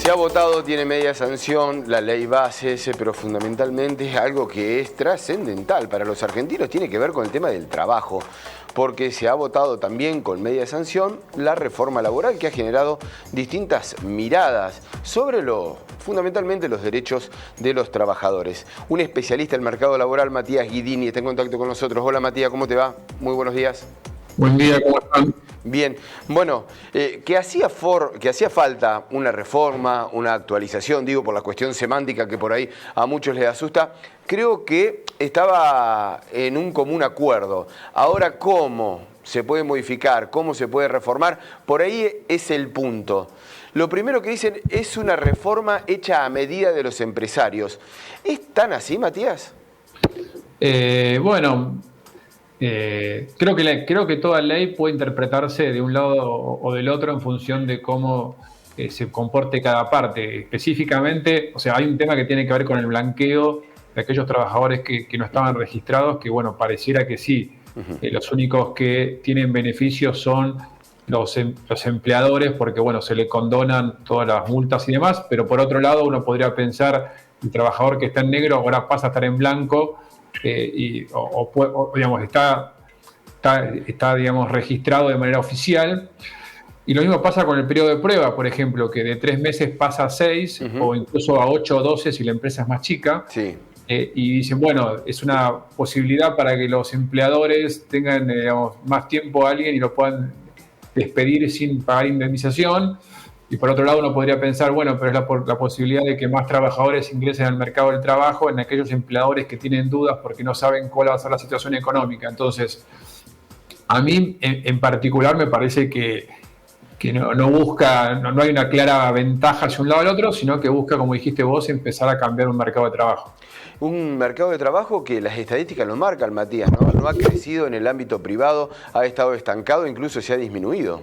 Se ha votado, tiene media sanción, la ley base, pero fundamentalmente es algo que es trascendental para los argentinos, tiene que ver con el tema del trabajo, porque se ha votado también con media sanción la reforma laboral que ha generado distintas miradas sobre fundamentalmente los derechos de los trabajadores. Un especialista del mercado laboral, Matías Guidini, está en contacto con nosotros. Hola Matías, ¿cómo te va? Muy buenos días. Buen día, ¿cómo están? Bien, bueno, que hacía falta una reforma, una actualización, digo por la cuestión semántica que por ahí a muchos les asusta, creo que estaba en un común acuerdo. Ahora, ¿cómo se puede modificar? ¿Cómo se puede reformar? Por ahí es el punto. Lo primero que dicen es una reforma hecha a medida de los empresarios. ¿Es tan así, Matías? Creo que toda ley puede interpretarse de un lado o del otro en función de cómo se comporte cada parte. Específicamente, o sea, hay un tema que tiene que ver con el blanqueo de aquellos trabajadores que no estaban registrados, que bueno, pareciera que sí. Los únicos que tienen beneficios son los empleadores, porque bueno, se le condonan todas las multas y demás, pero por otro lado uno podría pensar, el trabajador que está en negro ahora pasa a estar en blanco, digamos, está digamos, registrado de manera oficial. Y lo mismo pasa con el periodo de prueba, por ejemplo, que de 3 meses pasa a 6 o incluso a 8 o 12 si la empresa es más chica. Sí. Y dicen, bueno, es una posibilidad para que los empleadores tengan digamos, más tiempo a alguien y lo puedan despedir sin pagar indemnización. Y por otro lado uno podría pensar, bueno, pero es la posibilidad de que más trabajadores ingresen al mercado del trabajo en aquellos empleadores que tienen dudas porque no saben cuál va a ser la situación económica. Entonces, a mí en particular me parece que no hay una clara ventaja hacia un lado o al otro, sino que busca, como dijiste vos, empezar a cambiar un mercado de trabajo. Un mercado de trabajo que las estadísticas lo marcan, Matías, ¿no? No ha crecido en el ámbito privado, ha estado estancado, incluso se ha disminuido.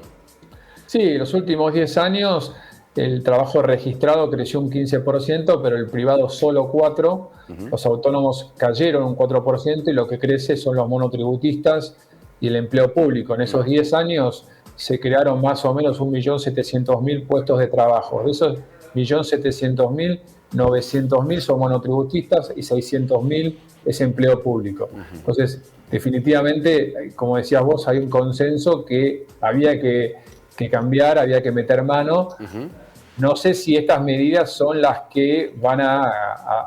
Sí, los últimos 10 años el trabajo registrado creció un 15%, pero el privado solo 4%. Los autónomos cayeron un 4% y lo que crece son los monotributistas y el empleo público. En esos 10 años se crearon más o menos 1.700.000 puestos de trabajo. De esos 1.700.000, 900.000 son monotributistas y 600.000 es empleo público. Entonces, definitivamente, como decías vos, hay un consenso que había que cambiar, había que meter mano. No sé si estas medidas son las que van a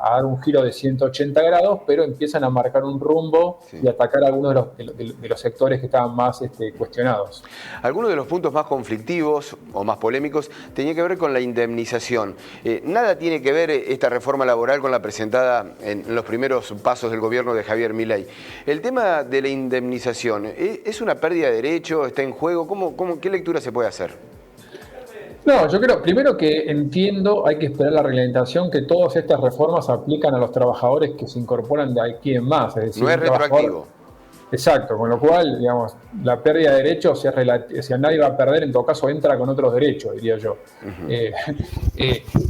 dar un giro de 180 grados, pero empiezan a marcar un rumbo y atacar a algunos de los sectores que estaban más cuestionados. Algunos de los puntos más conflictivos o más polémicos tenía que ver con la indemnización. Nada tiene que ver esta reforma laboral con la presentada en los primeros pasos del gobierno de Javier Milei. El tema de la indemnización, ¿es una pérdida de derecho? ¿Está en juego? ¿Qué lectura se puede hacer? No, yo creo, primero que entiendo, hay que esperar la reglamentación, que todas estas reformas aplican a los trabajadores que se incorporan de aquí en más. Es decir, no es retroactivo. Exacto, con lo cual, digamos, la pérdida de derechos, si nadie va a perder, en todo caso entra con otros derechos, diría yo.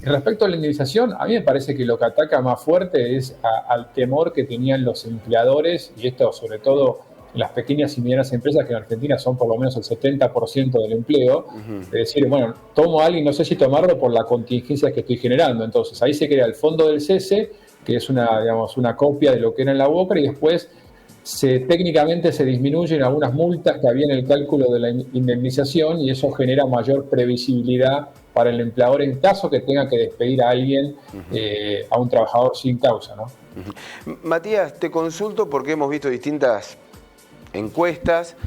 Respecto a la indemnización, a mí me parece que lo que ataca más fuerte es al temor que tenían los empleadores, y esto sobre todo en las pequeñas y medianas empresas, que en Argentina son por lo menos el 70% del empleo, es decir, bueno, tomo a alguien, no sé si tomarlo por la contingencia que estoy generando. Entonces, ahí se crea el fondo del cese, que es una copia de lo que era en la UOCRA, y después técnicamente se disminuyen algunas multas que había en el cálculo de la indemnización, y eso genera mayor previsibilidad para el empleador en caso que tenga que despedir a alguien, a un trabajador sin causa, ¿no? Matías, te consulto porque hemos visto distintas encuestas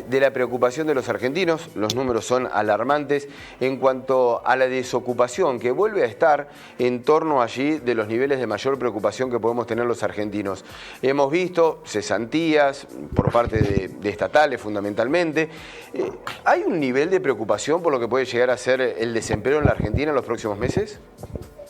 de la preocupación de los argentinos. Los números son alarmantes en cuanto a la desocupación, que vuelve a estar en torno allí de los niveles de mayor preocupación que podemos tener los argentinos. Hemos visto cesantías por parte de estatales fundamentalmente. ¿Hay un nivel de preocupación por lo que puede llegar a ser el desempleo en la Argentina en los próximos meses?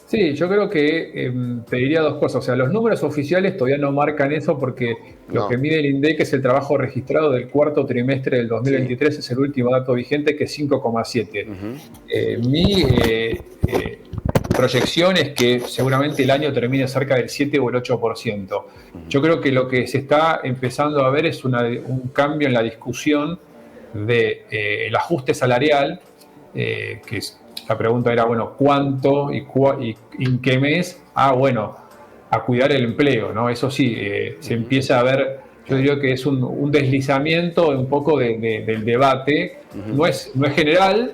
Sí, yo creo que te diría dos cosas. O sea, los números oficiales todavía no marcan eso porque lo que mide el INDEC es el trabajo registrado del cuarto trimestre del 2023, es el último dato vigente, que es 5,7. Mi proyección es que seguramente el año termine cerca del 7 o el 8%. Yo creo que lo que se está empezando a ver es un cambio en la discusión del ajuste salarial, que la pregunta era, bueno, ¿cuánto y en qué mes? Bueno, a cuidar el empleo, ¿no? Eso sí, se empieza a ver, yo diría que es un deslizamiento un poco del debate, no es general,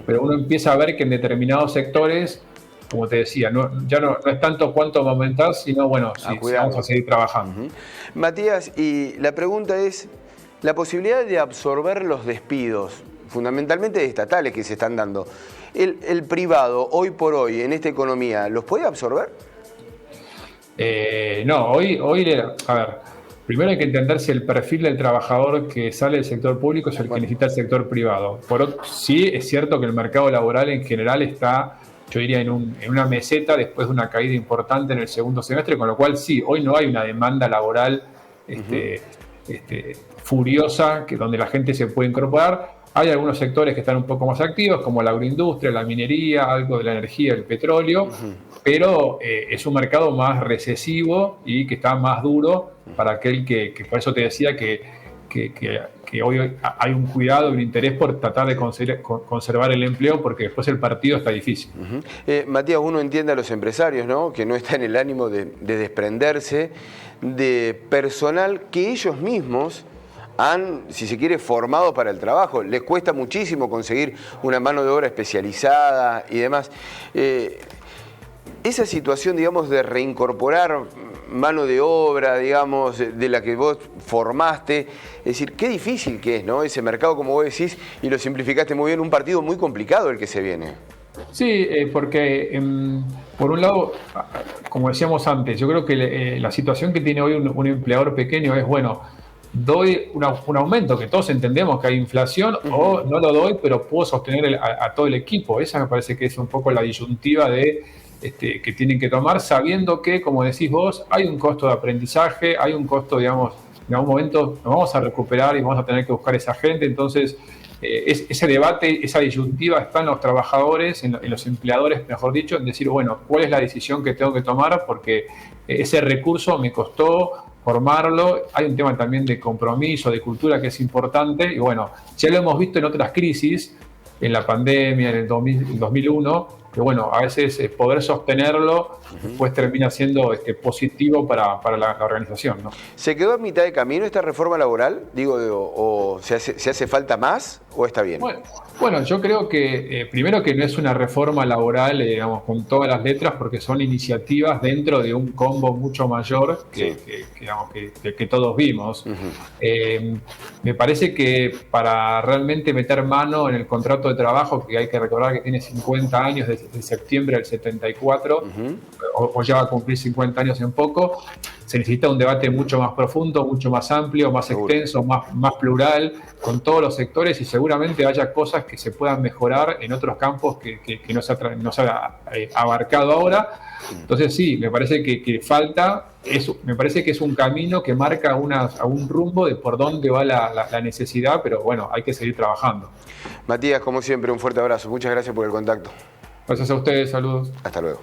pero uno empieza a ver que en determinados sectores, como te decía, ya no es tanto cuánto va a aumentar, sino bueno, si vamos a seguir trabajando. Matías, y la pregunta es, la posibilidad de absorber los despidos, fundamentalmente estatales que se están dando, ¿el privado hoy por hoy en esta economía los puede absorber? No, hoy, a ver, primero hay que entender si el perfil del trabajador que sale del sector público es el que necesita el sector privado. Sí, es cierto que el mercado laboral en general está, yo diría, en una meseta después de una caída importante en el segundo semestre, con lo cual sí, hoy no hay una demanda laboral furiosa donde la gente se puede incorporar. Hay algunos sectores que están un poco más activos, como la agroindustria, la minería, algo de la energía, el petróleo, pero es un mercado más recesivo y que está más duro para aquel que por eso te decía que hoy hay un cuidado y un interés por tratar de conservar el empleo, porque después el partido está difícil. Matías, uno entiende a los empresarios, ¿no?, que no está en el ánimo de desprenderse de personal que ellos mismos han, si se quiere, formado para el trabajo. Les cuesta muchísimo conseguir una mano de obra especializada y demás. Esa situación, digamos, de reincorporar mano de obra, digamos, de la que vos formaste, es decir, qué difícil que es, ¿no?, ese mercado, como vos decís, y lo simplificaste muy bien, un partido muy complicado el que se viene. Sí, porque por un lado, como decíamos antes, yo creo que la situación que tiene hoy un empleador pequeño es, bueno, doy un aumento, que todos entendemos que hay inflación, o no lo doy, pero puedo sostener a todo el equipo. Esa me parece que es un poco la disyuntiva que tienen que tomar, sabiendo que, como decís vos, hay un costo de aprendizaje, hay un costo, digamos, en algún momento nos vamos a recuperar y vamos a tener que buscar esa gente. Entonces, ese debate, esa disyuntiva está en los trabajadores, en los empleadores, mejor dicho, en decir, bueno, ¿cuál es la decisión que tengo que tomar? Porque ese recurso me costó formarlo. Hay un tema también de compromiso, de cultura, que es importante. Y bueno, ya lo hemos visto en otras crisis, en la pandemia, en el 2001, que bueno, a veces poder sostenerlo pues termina siendo positivo para la organización, ¿no? ¿Se quedó a mitad de camino esta reforma laboral? Digo, ¿o se hace falta más o está bien? Bueno, yo creo que primero que no es una reforma laboral, digamos, con todas las letras, porque son iniciativas dentro de un combo mucho mayor que todos vimos. Me parece que para realmente meter mano en el contrato de trabajo, que hay que recordar que tiene 50 años, desde septiembre del 74, o ya va a cumplir 50 años en poco, se necesita un debate mucho más profundo, mucho más amplio, más extenso, más plural, con todos los sectores, y seguramente haya cosas que se puedan mejorar en otros campos que no se ha abarcado ahora. Entonces sí, me parece que falta, me parece que es un camino que marca un rumbo de por dónde va la necesidad, pero bueno, hay que seguir trabajando. Matías, como siempre, un fuerte abrazo. Muchas gracias por el contacto. Gracias a ustedes, saludos. Hasta luego.